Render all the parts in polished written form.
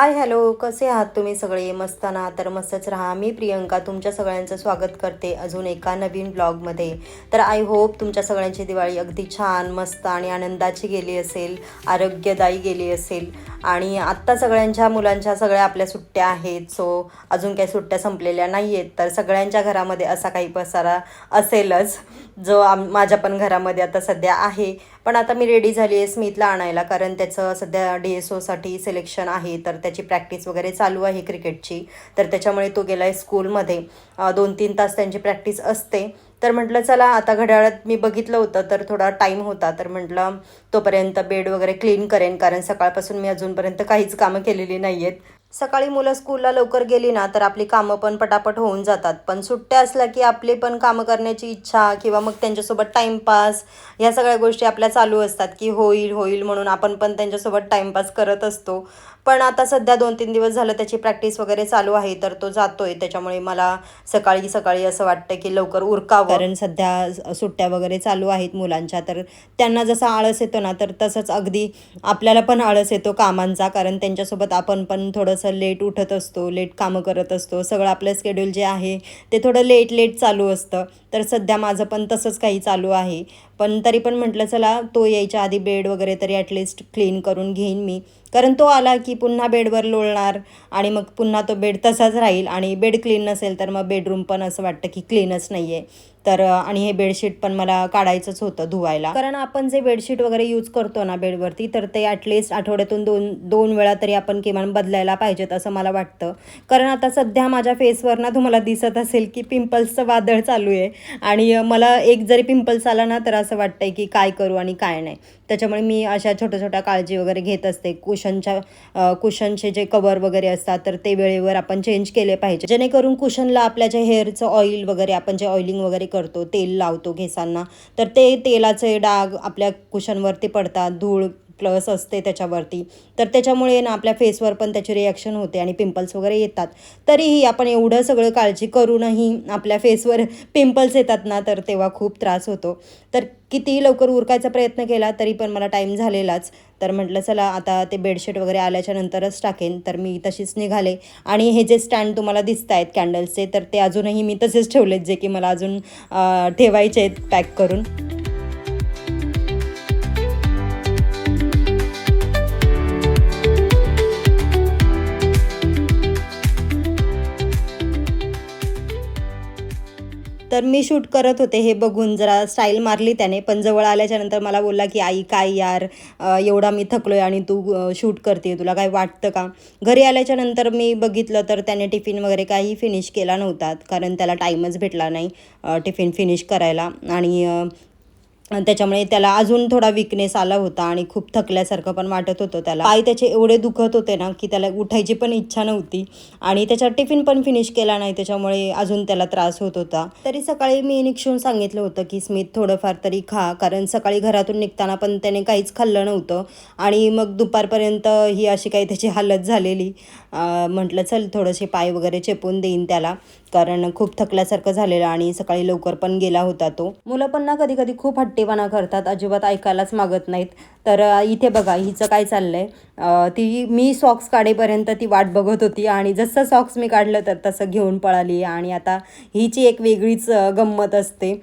Hi hello, कसे आहात तुम्ही सगळे? मस्त ना? तर मस्तच राहा. मी प्रियंका तुमच्या सगळ्यांचं स्वागत करते अजून एका नवीन ब्लॉगमध्ये. तर आय होप तुमच्या सगळ्यांची दिवाळी अगदी छान, मस्त आणि आनंदाची गेली असेल, आरोग्यदायी गेली असेल. आणि आत्ता सगळ्यांच्या मुलांच्या सगळ्या आपल्या सुट्ट्या आहेत. सो अजून काही सुट्ट्या संपलेल्या नाही आहेत. तर सगळ्यांच्या घरामध्ये असा काही पसारा असेलच, जो माझ्या पण घरामध्ये आता सध्या आहे. पण आता मी रेडी झाली आहे स्मितला आणायला, कारण त्याचं सध्या DSOसाठी सिलेक्शन आहे. तर त्याची प्रॅक्टिस वगैरे चालू आहे क्रिकेटची. तर त्याच्यामुळे तो गेला आहे स्कूलमध्ये. 2-3 तास त्यांची प्रॅक्टिस असते. तर म्हटलं चला, आता घड्याळात मी बघितलं होतं तर थोडा टाईम होता. तर म्हटलं तोपर्यंत बेड वगैरे क्लीन करेन, कारण सकाळपासून मी अजूनपर्यंत काहीच कामं केलेली नाही आहेत. सकाळी मुलं स्कूलला लवकर गेली ना तर आपली कामं पण पटापट होऊन जातात. पण सुट्ट्या असल्या की आपली पण कामं करण्याची इच्छा किंवा मग त्यांच्यासोबत टाईमपास, ह्या सगळ्या गोष्टी आपल्या चालू असतात की होईल होईल म्हणून आपण पण त्यांच्यासोबत टाईमपास करत असतो. पण आता सध्या 2-3 दिवस झालं त्याची प्रॅक्टिस वगैरे चालू आहे, तर तो जातोय. त्याच्यामुळे मला सकाळी सकाळी असं वाटतं की लवकर उरकावं, कारण सध्या सुट्ट्या वगैरे चालू आहेत मुलांच्या. तर त्यांना जसा आळस येतो ना, तर तसंच अगदी आपल्याला पण आळस येतो कामांचा, कारण त्यांच्यासोबत आपण पण थोडंसं लेट उठत असतो, लेट कामं करत असतो. सगळं आपलं शेड्यूल जे आहे ते थोडं लेट लेट चालू असतं. तर सध्या माझं पण तसंच काही चालू आहे. पण तरी पण म्हटलं चला, तो यायच्या आधी बेड वगैरे तरी ॲटलिस्ट क्लीन करून घेईन मी, कारण तो आला की पुन्हा बेडवर लोळणार आणि मग पुन्हा तो बेड तसाच राहील. आणि बेड क्लीन नसेल तर मग बेडरूम पण असं वाटतं की क्लीनच नाही आहे. तर आणि हे बेडशीट पण मला काढायचंच होतं धुवायला, कारण आपण जे बेडशीट वगैरे यूज करतो ना बेडवरती, तर ते ॲटलिस्ट आठवड्यातून दोन वेळा तरी आपण किमान बदलायला पाहिजेत असं मला वाटतं. कारण आता सध्या माझ्या फेसवर ना तुम्हाला दिसत असेल की पिंपल्सचं वादळ चालू आहे. आणि मला एक जरी पिंपल्स आला ना तर असं वाटतंय की काय करू आणि काय नाही. त्याच्यामुळे मी अशा छोट्या छोट्या काळजी वगैरे घेत असते. कुशनचे जे कवर वगैरे असतात तर ते वेळेवर आपण चेंज केले पाहिजे, जेणेकरून कुशनला आपल्या जे हेअरचं ऑइल वगैरे, आपण जे ऑइलिंग वगैरे करतो, तेल लावतो केसांना, तर ते तेलाचे डाग आपल्या कुशनवरती पडतात, धूळ प्लस असते त्याच्यावरती. तर त्याच्यामुळे ना आपल्या फेसवर पण त्याची रिॲक्शन होते आणि पिंपल्स वगैरे येतात. तरीही आपण एवढं सगळं काळजी करूनही आपल्या फेसवर पिंपल्स येतात ना, तर तेव्हा खूप त्रास होतो. तर कितीही लवकर उरकायचा प्रयत्न केला तरी पण मला टाईम झालेलाच. तर म्हटलं चला, आता ते बेडशीट वगैरे आल्याच्या नंतरच टाकेन. तर मी तशीच निघाले. आणि हे जे स्टँड तुम्हाला दिसत आहेत कॅन्डल्सचे, तर ते अजूनही मी तसेच ठेवलेत, जे की मला अजून ठेवायचे आहेत पॅक करून. तर मी शूट करत होते, हे बघून जरा स्टाईल मारली त्याने. पण जवळ आल्याच्यानंतर मला बोलला की आई काय यार, एवढा मी थकलोय आणि तू शूट करते, तुला काय वाटतं का? घरी आल्याच्यानंतर मी बघितलं तर त्याने टिफिन वगैरे काही फिनिश केला नव्हता, कारण त्याला टाईमच भेटला नाही टिफिन फिनिश करायला. आणि त्याच्यामुळे त्याला अजून थोडा विकनेस आला होता आणि खूप थकल्यासारखं पण वाटत होतं त्याला. पाय त्याचे एवढे दुखत होते ना की त्याला उठायची पण इच्छा नव्हती. आणि त्याचा टिफिन पण फिनिश केला नाही, त्याच्यामुळे अजून त्याला त्रास होत होता. तरी सकाळी मी निक्षून सांगितलं होतं की स्मित थोडंफार तरी खा, कारण सकाळी घरातून निघताना पण त्याने काहीच खाल्लं नव्हतं. आणि मग दुपारपर्यंत ही अशी काही त्याची हालत झालेली. म्हटलं चल थोडेसे पाय वगैरे चेपून देईन त्याला, कारण खूप थकल्यासारखं झालेलं आणि सकाळी लवकर पण गेला होता तो. मुलं पण ना कधी कधी खूप हट्टीपणा करतात, अजिबात ऐकायलाच मागत नाहीत. तर इथे बघा हिचं काय चाललंय. ती मी सॉक्स काढेपर्यंत ती वाट बघत होती आणि जसं सॉक्स मी काढलं तर तसं घेऊन पळाली. आणि आता हिची एक वेगळीच गंमत असते.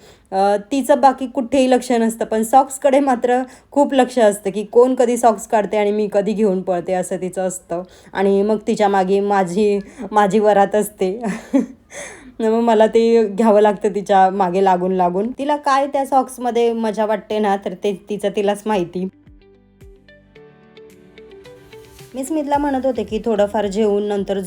तिचं बाकी कुठेही लक्ष नसतं, पण सॉक्सकडे मात्र खूप लक्ष असतं की कोण कधी सॉक्स काढते आणि मी कधी घेऊन पळते, असं तिचं असतं. आणि मग तिच्या मागे माझी वरात असते. मग मला ते घ्यावं लागतं तिच्या मागे लागून लागून. तिला काय त्या सॉक्समध्ये मजा वाटते ना, तर ते तिलाच माहिती. मी स्मितला म्हणत होते की थोडंफार जेवून नंतर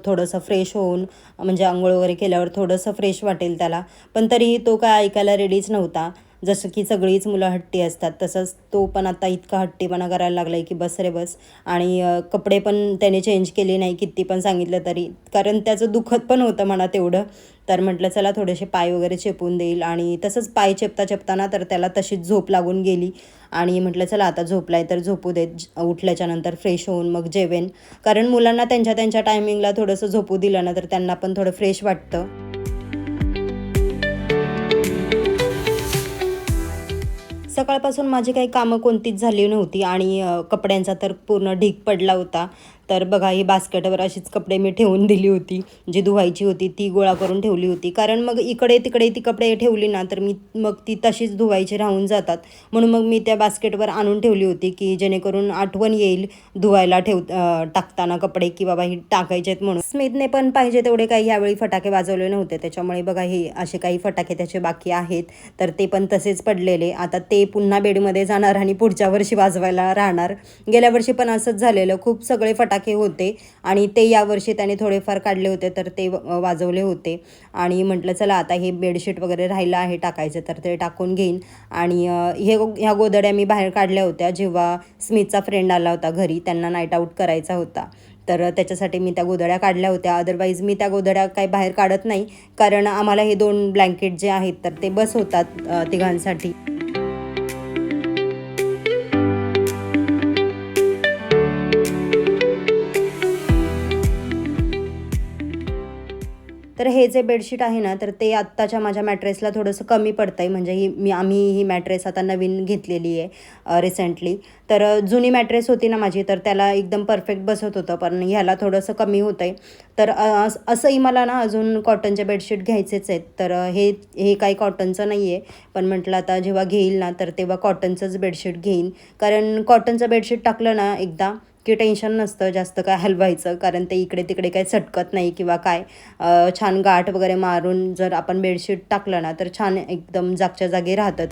थोडंसं फ्रेश होऊन, म्हणजे आंघोळ वगैरे केल्यावर थोडंसं फ्रेश वाटेल त्याला. पण तरीही तो काय ऐकायला रेडीच नव्हता. जसं की सगळीच मुलं हट्टी असतात तसंच तो पण आता इतका हट्टीपणा करायला लागला आहे की बस रे बस. आणि कपडे पण त्याने चेंज केले नाही किती पण सांगितलं तरी, कारण त्याचं दुखत पण होतं म्हणा तेवढं. तर म्हटलं चला थोडेसे पाय वगैरे चेपून देईल. आणि तसंच पाय चेपताना तर त्याला तशीच झोप लागून गेली. आणि म्हटलं चला आता झोपलाय तर झोपू देत, उठल्याच्यानंतर फ्रेश होऊन मग जेवेन. कारण मुलांना त्यांच्या त्यांच्या टायमिंगला थोडंसं झोपू दिलं ना तर त्यांना पण थोडं फ्रेश वाटतं. सकाळपासून माझी काही कामं कोणतीच झाली नव्हती आणि कपड्यांचा तर पूर्ण ढीग पडला होता. तर बघा ही बास्केटवर अशीच कपडे मी ठेवून दिली होती, जी धुवायची होती ती गोळा करून ठेवली होती. कारण मग इकडे तिकडे ती कपडे ठेवली ना तर मग ती तशीच धुवायची राहून जातात. म्हणून मग मी त्या बास्केटवर आणून ठेवली होती की जेणेकरून आठवण येईल धुवायला टाकताना कपडे की बाबा ही टाकायचे आहेत म्हणून. स्मितने पण पाहिजे तेवढे काही यावेळी फटाके वाजवले नव्हते, त्याच्यामुळे बघा हे असे काही फटाके त्याचे बाकी आहेत. तर ते पण तसेच पडलेले. आता ते पुन्हा बेडमध्ये जाणार आणि पुढच्या वर्षी वाजवायला राहणार. गेल्या वर्षी पण असंच झालेलं, खूप सगळे फटाके होते आणि ते यावर्षी त्याने थोडेफार काढले होते तर ते वाजवले होते. आणि म्हटलं चला आता हे बेडशीट वगैरे राहिलं आहे टाकायचं तर ते टाकून घेईन. आणि ह्या गोधड्या मी बाहेर काढल्या होत्या जेव्हा स्मितचा फ्रेंड आला होता घरी, त्यांना नाईट आऊट करायचा होता, तर त्याच्यासाठी मी त्या गोधड्या काढल्या होत्या. अदरवाईज मी त्या गोधड्या काही बाहेर काढत नाही, कारण आम्हाला हे 2 ब्लँकेट जे आहेत तर ते बस होतात तिघांसाठी. तर हे जे बेडशीट आहे ना तर ते आत्ताच्या माझ्या मॅट्रेसला थोडंसं कमी पडतं आहे. म्हणजे आम्ही ही मॅट्रेस आता नवीन घेतलेली आहे रिसेंटली. तर जुनी मॅट्रेस होती ना माझी तर त्याला एकदम परफेक्ट बसत होतं, पण ह्याला थोडंसं कमी होतं आहे. तर असंही मला ना अजून कॉटनचे बेडशीट घ्यायचेच आहेत. तर हे काही कॉटनचं नाही आहे, पण म्हटलं आता जेव्हा घेईल ना तर तेव्हा कॉटनचंच बेडशीट घेईन. कारण कॉटनचं बेडशीट टाकलं ना एकदा की टेन्शन नसतं जास्त काय हलवायचं, कारण ते इकडे तिकडे काही सटकत नाही किंवा काय. छान गाठ वगैरे मारून जर आपण बेडशीट टाकलं ना तर छान एकदम जागच्या जागी राहतात.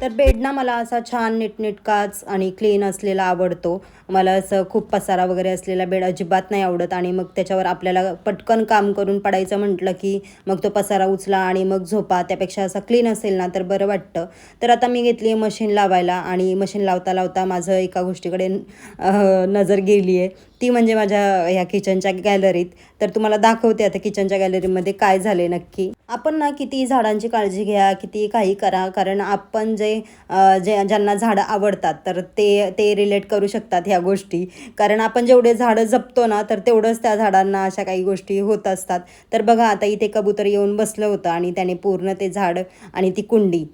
तर बेड ना मला असा छान नीटनेटकाच आणि क्लीन असलेला आवडतो. मला असं खूप पसारा वगैरे असलेला बेड अजिबात नाही आवडत. आणि मग त्याच्यावर आपल्याला पटकन काम करून पडायचं म्हटलं की मग तो पसारा उचला आणि मग झोपा, त्यापेक्षा असा क्लीन असेल ना तर बरं वाटतं. तर आता मी घेतली आहे मशीन लावायला आणि मशीन लावता लावता माझं एका गोष्टीकडे नजर गेली आहे, ती म्हणजे माझ्या ह्या किचनच्या गॅलरीत. तर तुम्हाला दाखवते आता किचनच्या गॅलरीमध्ये काय झाले नक्की. आपण ना किती झाडांची काळजी घ्या, किती काही करा, कारण आपण ज्यांना झाडं आवडतात तर ते रिलेट करू शकतात ह्या गोष्टी. कारण आपण जेवढे झाडं जपतो ना तर तेवढंच त्या झाडांना अशा काही गोष्टी होत असतात. तर बघा आता इथे कबूतर येऊन बसलं होतं आणि त्याने पूर्ण ते झाड आणि ती कुंडी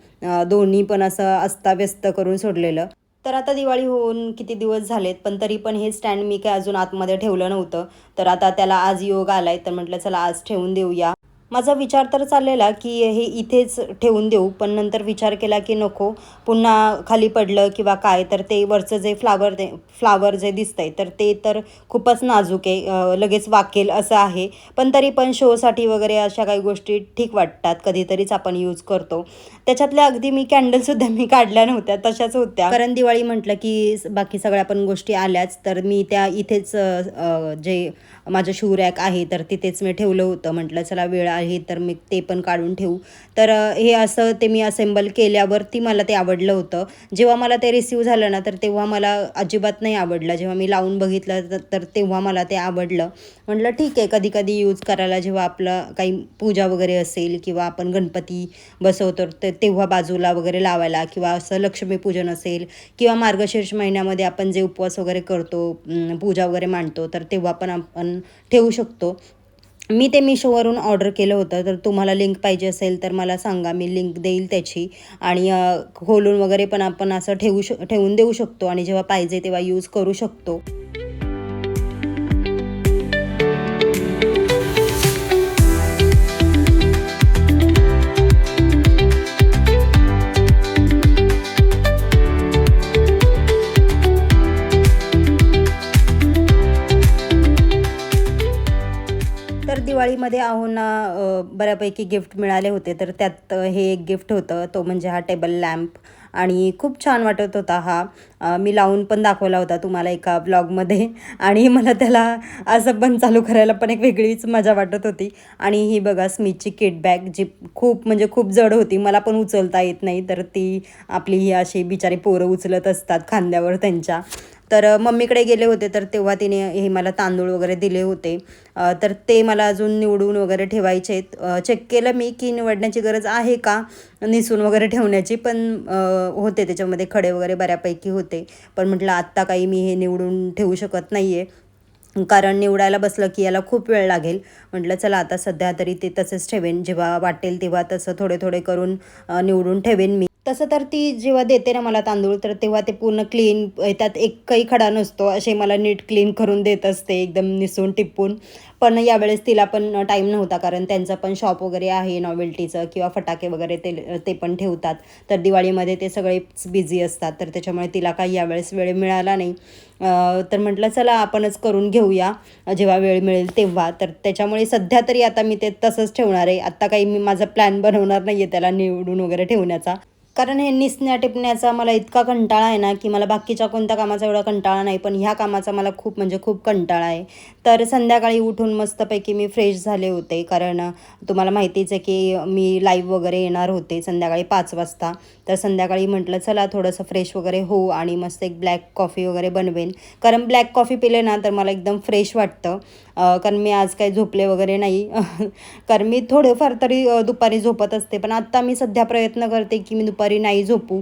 दोन्ही पण असं अस्ताव्यस्त करून सोडलेलं. तर आता दिवाळी होऊन किती दिवस झालेत, पण तरी पण हे स्टँड मी काय अजून आतमध्ये ठेवलं नव्हतं. तर आता त्याला आज योग आला आहे तर म्हटलं चला आज ठेवून देऊया. माझा विचार तर चाललेला की हे इथेच ठेवून देऊ, पण नंतर विचार केला की नको, पुन्हा खाली पडलं किंवा काय तर ते वरचं जे फ्लावर जे दिसतंय तर ते तर खूपच नाजूक आहे, लगेच वाकेल असं आहे. पण तरी पण शोसाठी वगैरे अशा काही गोष्टी ठीक वाटतात, कधीतरीच आपण यूज करतो. त्याच्यातल्या अगदी मी कॅन्डलसुद्धा मी काढल्या नव्हत्या, तशाच होत्या. कारण दिवाळी म्हटलं की बाकी सगळ्या पण गोष्टी आल्याच, तर मी त्या इथेच जे माझं शू रॅक आहे तर तिथेच मी ठेवलं होतं. म्हटलं चला वेळ आहे तर मी ते पण काढून ठेवू. तर हे असं ते मी असेंबल केल्यावरती मला ते आवडलं होतं. जेव्हा मला ते रिसीव झालं ना तर तेव्हा मला अजिबात नाही आवडलं. जेव्हा मी लावून बघितलं तर तेव्हा मला ते आवडलं. म्हटलं ठीक आहे, कधी कधी यूज करायला जेव्हा आपलं काही पूजा वगैरे असेल किंवा आपण गणपती बसवतो तेव्हा बाजूला वगैरे लावायला, किंवा असं लक्ष्मीपूजन असेल किंवा मार्गशीर्ष महिन्यामध्ये आपण जे उपवास वगैरे करतो, पूजा वगैरे मांडतो, तर तेव्हा पण आपण ठेवू शकतो. मी ते मिशोवरून ऑर्डर केलं होतं, तर तुम्हाला लिंक पाहिजे असेल तर मला सांगा, मी लिंक देईल त्याची. आणि खोलून वगैरे पण आपण असं ठेवून देऊ शकतो आणि जेव्हा पाहिजे तेव्हा यूज करू शकतो. तर दिवाळीमध्ये आहोंना बऱ्यापैकी गिफ्ट मिळाले होते, तर त्यात हे एक गिफ्ट होतं, तो म्हणजे हा टेबल लॅम्प. आणि खूप छान वाटत होता हा. मी लावून पण दाखवला होता तुम्हाला एका ब्लॉगमध्ये. आणि मला त्याला असं पण चालू करायला पण एक वेगळीच मजा वाटत होती. आणि ही बघा स्मितची किट बॅग, जी खूप म्हणजे खूप जड होती, मला पण उचलता येत नाही, तर ती आपली ही अशी बिचारी पोरं उचलत असतात खांद्यावर त्यांच्या. तर मम्मीकडे गेले होते तर तेव्हा तिने हे मला तांदूळ वगैरे दिले होते. तर ते मला अजून निवडून वगैरे ठेवायचे आहेत. चेक केलं मी की निवडण्याची गरज आहे का निसून वगैरे ठेवण्याची, पण होते त्याच्यामध्ये खडे वगैरे बऱ्यापैकी होते. पण म्हटलं आत्ता काही मी हे निवडून ठेवू शकत नाही आहे, कारण निवडायला बसलं की याला खूप वेळ लागेल. म्हटलं चला आता सध्या तरी ते तसंच ठेवेन, जेव्हा वाटेल तेव्हा तसं थोडे थोडे करून निवडून ठेवेन मी. तसं तर ती जेव्हा देते ना मला तांदूळ, तर तेव्हा ते पूर्ण क्लीन, त्यात एकही खडा नसतो असे मला नीट क्लीन करून देत असते, एकदम निसून टिपून. पण यावेळेस तिला पण टाईम नव्हता, कारण त्यांचं पण शॉप वगैरे आहे नॉवेल्टीचं, किंवा फटाके वगैरे ते ते पण ठेवतात. तर दिवाळीमध्ये ते सगळेच बिझी असतात, तर त्याच्यामुळे तिला काही यावेळेस वेळ मिळाला नाही. तर म्हटलं चला आपणच करून घेऊया जेव्हा वेळ मिळेल तेव्हा. तर त्याच्यामुळे सध्या तरी आता मी ते तसंच ठेवणार आहे. आत्ता काही मी माझा प्लॅन बनवणार नाही आहे त्याला निवडून वगैरे ठेवण्याचा, कारण हे निसण्या टिपण्याचा मला इतका कंटाळा आहे ना, की मला बाकीच्या कोणत्या कामाचा एवढा कंटाळा नाही, पण ह्या कामाचा मला खूप म्हणजे खूप कंटाळा आहे. तर संध्याकाळी उठून मस्तपैकी मी फ्रेश झाले होते, कारण तुम्हाला माहितीच आहे की मी लाईव्ह वगैरे येणार होते संध्याकाळी 5 वाजता. तर संध्याकाळी म्हटलं चला थोडंसं फ्रेश वगैरे हो आणि मस्त एक ब्लॅक कॉफी वगैरे बनवेन, कारण ब्लॅक कॉफी पिले ना तर मला एकदम फ्रेश वाटतं. कारण मी आज काही झोपले वगैरे नाही कारण मी थोडेफार तरी दुपारी झोपत असते, पण आत्ता मी सध्या प्रयत्न करते की मी दुपारी नाही झोपू,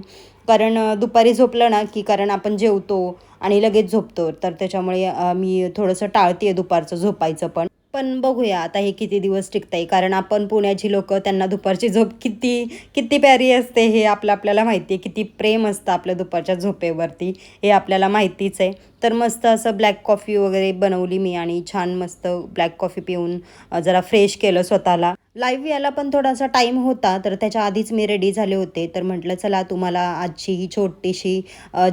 कारण दुपारी झोपलं ना की कारण आपण जेवतो आणि लगेच झोपतो, तर त्याच्यामुळे मी थोडंसं टाळते दुपारचं झोपायचं. पण बघूया आता हे किती दिवस टिकतंय, कारण आपण पुण्याची लोकं, त्यांना दुपारची झोप किती किती प्यारी असते हे आपल्याला माहिती आहे. किती प्रेम असतं आपल्या दुपारच्या झोपेवरती हे आपल्याला माहितीच आहे. तर मस्त असं ब्लॅक कॉफी वगैरे बनवली मी आणि छान मस्त ब्लॅक कॉफी पिऊन जरा फ्रेश केलं स्वतःला. लाईव्ह यायला पण थोडासा टाईम होता, तर त्याच्या आधीच मी रेडी झाले होते. तर म्हटलं चला तुम्हाला आजची ही छोटीशी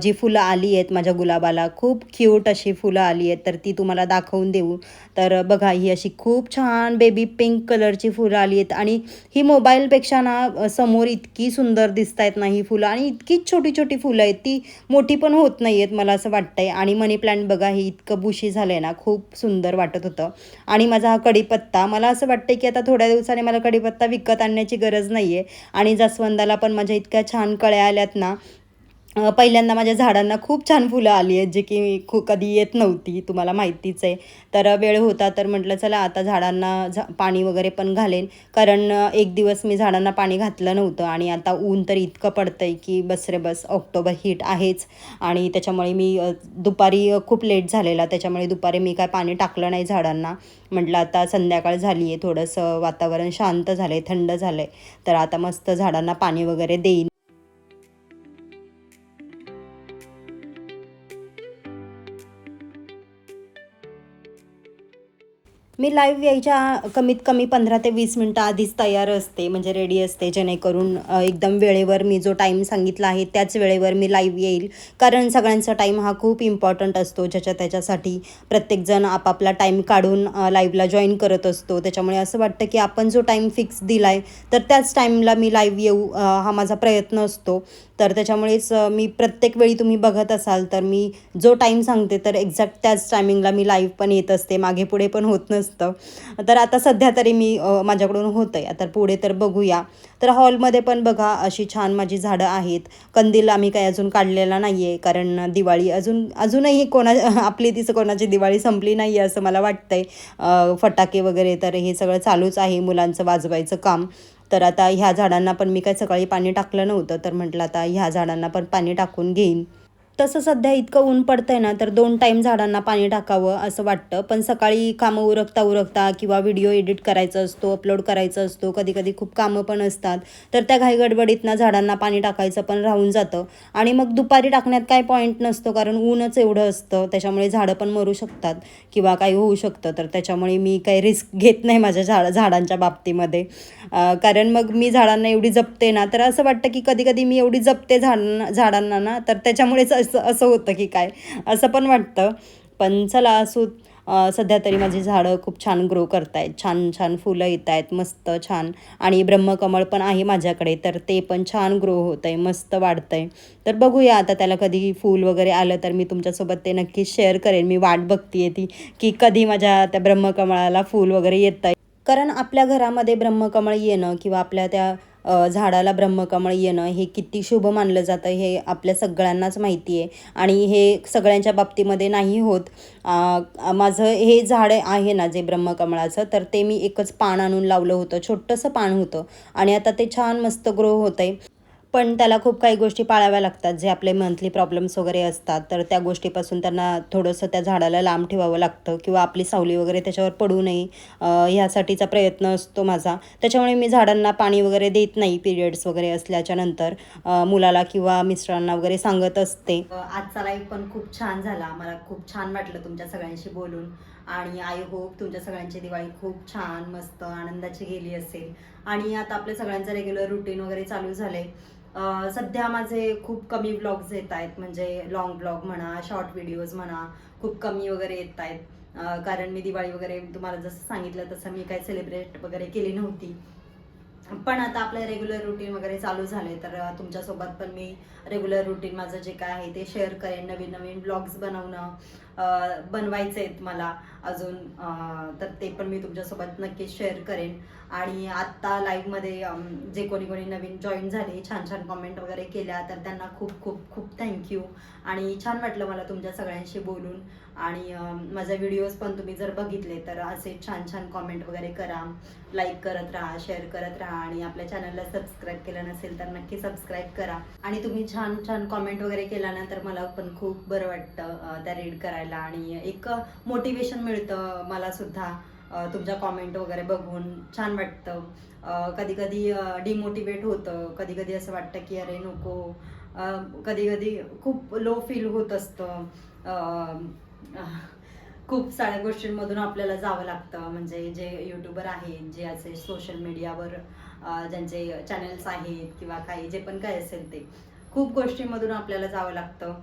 जी फुलं आली आहेत माझ्या गुलाबाला, खूप क्यूट अशी फुलं आली आहेत, तर ती तुम्हाला दाखवून देऊ. तर बघा ही अशी खूप छान बेबी पिंक कलरची फुलं आली आहेत, आणि ही मोबाईलपेक्षा ना समोर इतकी सुंदर दिसत आहेत ना ही फुलं, आणि इतकी छोटी छोटी फुलं आहेत, ती मोठी पण होत नाही आहेत मला असं वाटतंय. आणि मनी प्लांट बघा हे इतकं बुशी झालं आहे ना, खूप सुंदर वाटत होतं. आणि माझा हा कढीपत्ता, मला असं वाटतं की आता थोड्या दिवसांनी मला कढीपत्ता विकत आणण्याची गरज नाही आहे. आणि जास्वंदाला पण माझ्या इतक्या छान कळ्या आल्यात ना. पहिल्यांदा माझ्या झाडांना खूप छान फुलं आली आहेत, जी की कधी येत नव्हती, तुम्हाला माहितीच आहे. तर वेळ होता तर म्हटलं चला आता झाडांना पाणी वगैरे पण घालेन, कारण एक दिवस मी झाडांना पाणी घातलं नव्हतं, आणि आता ऊन तर इतकं पडतं आहे की बस रे बस, ऑक्टोबर हीट आहेच. आणि त्याच्यामुळे मी दुपारी खूप लेट झालेला, त्याच्यामुळे दुपारी मी काय पाणी टाकलं नाही झाडांना. म्हटलं आता संध्याकाळ झाली आहे, थोडंसं वातावरण शांत झालं आहे, थंड झालं आहे, तर आता मस्त झाडांना पाणी वगैरे देईन. मी लाईव्ह यायच्या कमीत कमी 15 ते 20 मिनटं आधीच तयार असते, म्हणजे रेडी असते, जेणेकरून एकदम वेळेवर मी जो टाईम सांगितला आहे त्याच वेळेवर मी लाईव्ह येईल. कारण सगळ्यांचा टाईम हा खूप इम्पॉर्टंट असतो, त्याच्यासाठी प्रत्येकजण आपापला टाईम काढून लाईव्हला जॉईन करत असतो. त्याच्यामुळे असं वाटतं की आपण जो टाईम फिक्स दिला आहे तर त्याच टाईमला मी लाईव्ह येऊ, हा माझा प्रयत्न असतो. तर त्याच्यामुळेच मी प्रत्येक वेळी तुम्ही बघत असाल तर मी जो टाईम सांगते तर एक्झॅक्ट त्याच टायमिंगला मी लाईव्ह पण येत असते, मागे पुढे पण होत नसतं. तर आता सध्या तरी मी माझ्याकडून होतं आहे, आता पुढे तर बघूया. तर हॉलमध्ये पण बघा अशी छान माझी झाडं आहेत. कंदील आम्ही काही अजून काढलेला नाही आहे, कारण दिवाळी अजूनही आपली तिचं कोणाची दिवाळी संपली नाही आहे असं मला वाटतंय. फटाके वगैरे तर हे सगळं चालूच आहे, मुलांचं वाजवायचं काम. तर आता ह्या झाडांना पण मी काय सकाळी पाणी टाकलं नव्हतं, तर म्हटलं आता ह्या झाडांना पण पाणी टाकून घेईन. तसं सध्या इतकं ऊन पडतंय ना, तर 2 टाईम झाडांना पाणी टाकावं असं वाटतं. पण सकाळी कामं उरकता किंवा व्हिडिओ एडिट करायचा असतो, अपलोड करायचा असतो, कधी-कधी खूप कामं पण असतात. तर त्या घाईगडबडीतनं झाडांना पाणी टाकायचं पण राहून जातं. आणि मग दुपारी टाकण्यात काय पॉईंट नसतो, कारण ऊनच एवढं असतं. त्याच्यामुळे झाडं पण मरू शकतात किंवा काही होऊ शकतं. तर त्याच्यामुळे मी काही रिस्क घेत नाही माझ्या झाडांच्या बाबतीमध्ये. कारण मग मी झाडांना एवढी जपते ना, तर असं वाटतं की कधी-कधी मी एवढी जपते झाडांना ना, तर त्याच्यामुळेच असं असं होतं की काय, असं पण वाटतं. पण चला असो, सध्या तरी माझी झाडं खूप छान ग्रो करत आहेत, छान छान फुलं येत आहेत मस्त छान. आणि ब्रह्मकमळ पण आहे माझ्याकडे, तर ते पण छान ग्रो होतं आहे, मस्त वाढतं आहे. तर बघूया आता त्याला कधी फूल वगैरे आलं तर मी तुमच्यासोबत ते नक्कीच शेअर करेन. मी वाट बघते ती की कधी माझ्या त्या ब्रह्मकमळाला फूल वगैरे येतं आहे. कारण आपल्या घरामध्ये ब्रह्मकमळ येणं किंवा आपल्या त्या झाडाला ब्रह्मकमळ येणं हे किती शुभ मानलं जातं हे आपल्या सगळ्यांनाच माहिती आहे आणि हे सगळ्यांच्या बाबतीमध्ये नाही होत. माझं हे झाड आहे ना जे ब्रह्मकमळाचं, तर ते मी एकच पान आणून लावलं होतं, छोटंसं पान होतं आणि आता ते छान मस्त ग्रो होत आहे. पण त्याला खूप काही गोष्टी पाळाव्या लागतात, जे आपले मंथली प्रॉब्लेम्स वगैरे असतात, तर त्या गोष्टीपासून त्यांना थोडंसं त्या झाडाला लांब ठेवावं लागतं किंवा आपली सावली वगैरे त्याच्यावर पडू नये ह्यासाठीचा प्रयत्न असतो माझा. त्याच्यामुळे मी झाडांना पाणी वगैरे देत नाही पिरियड्स वगैरे असल्याच्या नंतर. मुलाला किंवा मिस्टरांना वगैरे सांगत असते. आजचा लाईव्ह पण खूप छान झाला, मला खूप छान वाटलं तुमच्या सगळ्यांशी बोलून आणि आय होप तुमच्या सगळ्यांची दिवाळी खूप छान मस्त आनंदाची गेली असेल. आणि आता आपल्या सगळ्यांचं रेग्युलर रुटीन वगैरे चालू झालंय. सध्या माझे खूप कमी व्लॉग्स येत आहेत, म्हणजे लॉंग व्लॉग म्हणा, शॉर्ट व्हिडिओज म्हणा, खूप कमी वगैरे येत आहेत. कारण मी दिवाळी वगैरे तुम्हाला जसं सांगितलं तसं मी काही सेलिब्रेट वगैरे केली नव्हती. पण आता आपलं रेग्युलर रुटीन वगैरे चालू झाले, तर तुमच्यासोबत पण मी रेग्युलर रुटीन माझं जे काय आहे ते शेअर करेन. नवीन नवीन ब्लॉग्स बनवायचे आहेत मला अजून, तर ते पण मी तुमच्यासोबत नक्कीच शेअर करेन. आणि आत्ता लाईव्हमध्ये जे कोणी कोणी नवीन जॉईन झाले, छान छान कॉमेंट वगैरे केल्या, तर त्यांना खूप खूप खूप थँक्यू. आणि छान वाटलं मला तुमच्या सगळ्यांशी बोलून. आणि माझे व्हिडिओज पण तुम्ही जर बघितले तर असे छान छान कॉमेंट वगैरे करा, लाईक करत राहा, शेअर करत राहा आणि आपल्या चॅनलला सबस्क्राईब केलं नसेल तर नक्की सबस्क्राईब करा. आणि तुम्ही छान छान कॉमेंट वगैरे केल्यानंतर मला पण खूप बरं वाटतं त्या रीड करायला आणि एक मोटिवेशन मिळतं मला सुद्धा. तुमच्या कॉमेंट वगैरे बघून छान वाटतं. कधी कधी डिमोटिवेट होतं, कधी कधी असं वाटतं की अरे नको, कधी कधी खूप लो फील होत असतं. खूप साऱ्या गोष्टींमधून आपल्याला जावं लागतं, म्हणजे जे यूट्यूबर आहेत, जे असे सोशल मीडियावर ज्यांचे चॅनल्स आहेत किंवा काही जे पण काय असेल ते, खूप गोष्टींमधून आपल्याला जावं लागतं.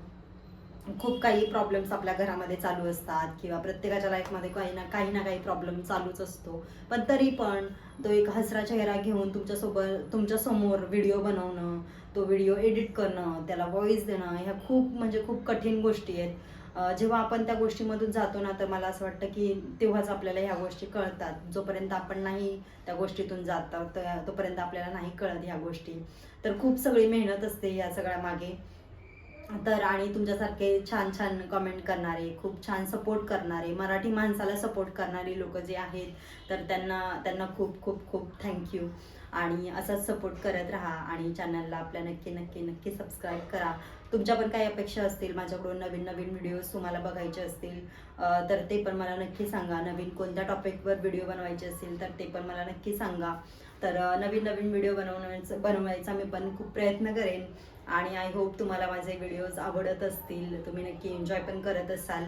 खूप काही प्रॉब्लेम्स आपल्या घरामध्ये चालू असतात किंवा प्रत्येकाच्या लाईफमध्ये काही ना काही प्रॉब्लेम चालूच असतो. पण तरी पण तो एक हसरा चेहरा घेऊन तुमच्या समोर व्हिडिओ बनवणं, तो व्हिडिओ एडिट करणं, त्याला व्हॉइस देणं, ह्या खूप म्हणजे खूप कठीण गोष्टी आहेत. जेव्हा आपण त्या गोष्टीमधून जातो ना, तर मला असं वाटतं की तेव्हाच आपल्याला ह्या गोष्टी कळतात. जोपर्यंत आपण नाही त्या गोष्टीतून जातो तोपर्यंत आपल्याला नाही कळत ह्या गोष्टी. तर खूप सगळी मेहनत असते या सगळ्या मागे. तर आणि तुमच्यासारखे छान छान कमेंट करणारे, खूप छान सपोर्ट करणारे, मराठी माणसाला सपोर्ट करणारी लोक जे आहेत, तर त्यांना खूप खूप खूप थँक्यू. आणि असाच सपोर्ट करत राहा आणि चॅनलला आपल्या नक्की नक्की नक्की सबस्क्राईब करा. तुमच्या पण काही अपेक्षा असतील माझ्याकडून, नवीन नवीन व्हिडिओज तुम्हाला बघायचे असतील तर ते पण मला नक्की सांगा. नवीन कोणत्या टॉपिकवर व्हिडिओ बनवायचे असतील तर ते पण मला नक्की सांगा. तर नवीन नवीन व्हिडिओ बनवायचा मी पण खूप प्रयत्न करेन. आणि आय होप तुम्हाला माझे व्हिडिओज आवडत असतील, तुम्ही नक्की एन्जॉय पण करत असाल.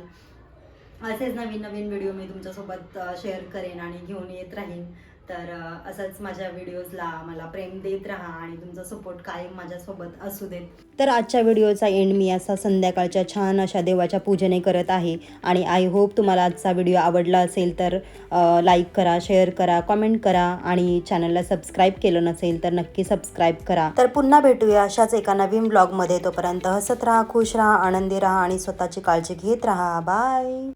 असेच नवीन नवीन व्हिडिओ मी तुमच्यासोबत शेअर करेन आणि घेऊन येत राहीन. तर असंच माझ्या व्हिडिओजला मला प्रेम देत राहा आणि तुमचा सपोर्ट कायम माझ्यासोबत असू देत. तर आजच्या व्हिडिओचा एंड मी असा संध्याकाळच्या छान अशा देवाच्या पूजेने करत आहे. आणि आय होप तुम्हाला आजचा व्हिडिओ आवडला असेल तर लाईक करा, शेअर करा, कमेंट करा आणि चॅनलला सबस्क्राईब केलं नसेल तर नक्की सबस्क्राईब करा. तर पुन्हा भेटूया अशाच एका नवीन ब्लॉगमध्ये. तोपर्यंत हसत राहा, खुश राहा, आनंदी राहा आणि स्वतःची काळजी घेत राहा. बाय.